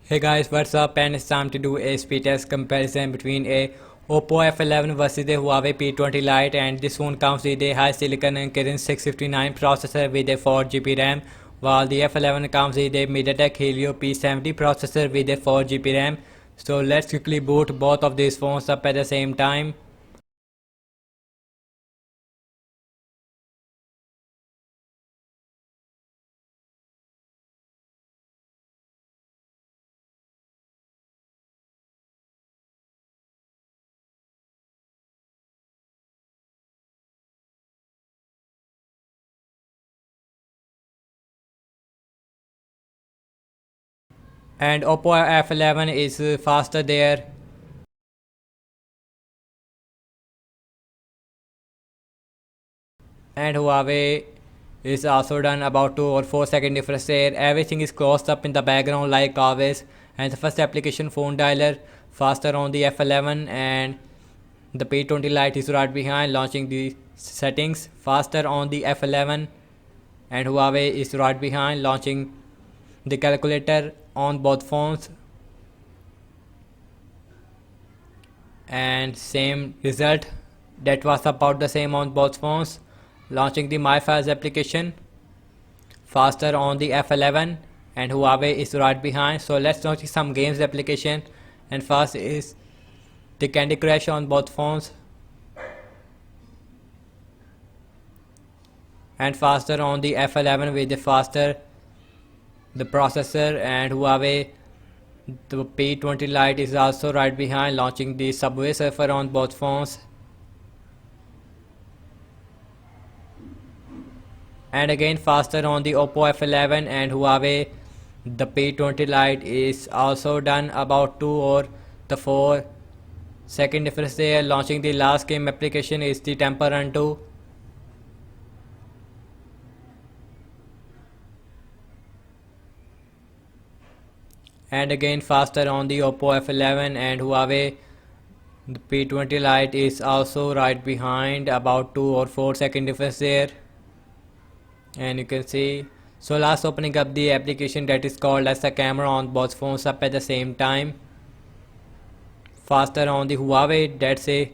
Hey guys, what's up? And it's time to do a speed test comparison between a Oppo F11 versus the Huawei P20 Lite, and this phone comes with a high silicon and Kirin 659 processor with a 4GB RAM, while the F11 comes with a MediaTek Helio P70 processor with a 4GB RAM. So let's quickly boot both of these phones up at the same time. And Oppo F11 is faster there. And Huawei is also done about 2 or 4 second difference there. Everything is closed up in the background like always. And the first application, phone dialer, faster on the F11, and the P20 Lite is right behind, launching the settings faster on the F11, and Huawei is right behind, launching the calculator on both phones, and same result. That was about the same on both phones, launching the My Files application faster on the F11, and Huawei is right behind. So let's launch some games application, and first is the Candy Crush on both phones, and faster on the F11 with the faster the processor, and Huawei the P20 Lite is also right behind, launching the Subway Surfer on both phones. And again faster on the Oppo F11, and Huawei the P20 Lite is also done about 2 or the 4 second difference there. Launching the last game application is the Temple Run 2. And again faster on the Oppo F11, and Huawei the P20 Lite is also right behind, about 2 or 4 second difference there. And you can see, so last opening up the application that is called as the camera on both phones up at the same time, faster on the Huawei. That's a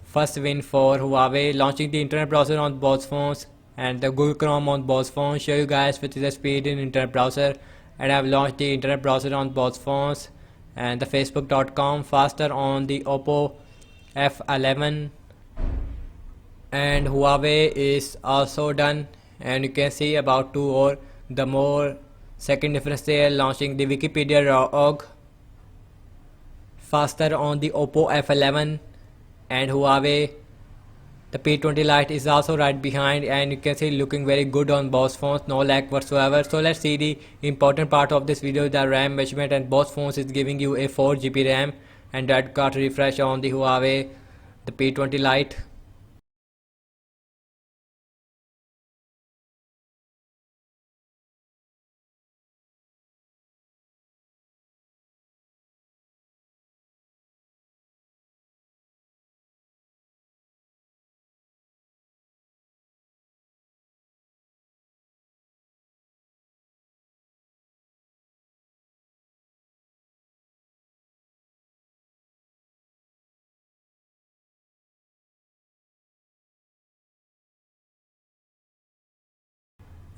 first win for Huawei. Launching the internet browser on both phones, and the Google Chrome on both phones. Show you guys with the speed in internet browser, and I've launched the internet browser on both phones, and the facebook.com faster on the Oppo F11, and Huawei is also done, and you can see about 2 or the more second difference there. Launching the Wikipedia.org faster on the Oppo F11, and Huawei the P20 Lite is also right behind, and you can see looking very good on both phones, no lag whatsoever. So let's see the important part of this video, the RAM measurement, and both phones is giving you a 4GB RAM, and that got refresh on the Huawei the P20 Lite.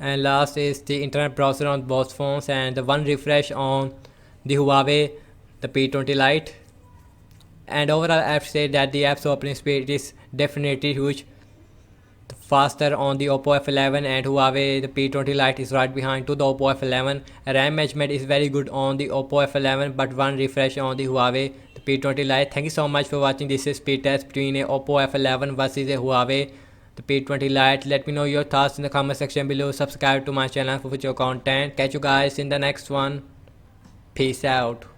And last is the internet browser on both phones, and the one refresh on the Huawei the P20 Lite. And overall I have to say that the app's opening speed is definitely huge, faster on the Oppo F11, and Huawei the P20 Lite is right behind to the Oppo F11. RAM management is very good on the Oppo F11, but one refresh on the Huawei the P20 Lite. Thank you so much for watching this speed test between a Oppo F11 versus a Huawei the P20 Lite. Let me know your thoughts in the comment section below. Subscribe to my channel for future content. Catch you guys in the next one. Peace out.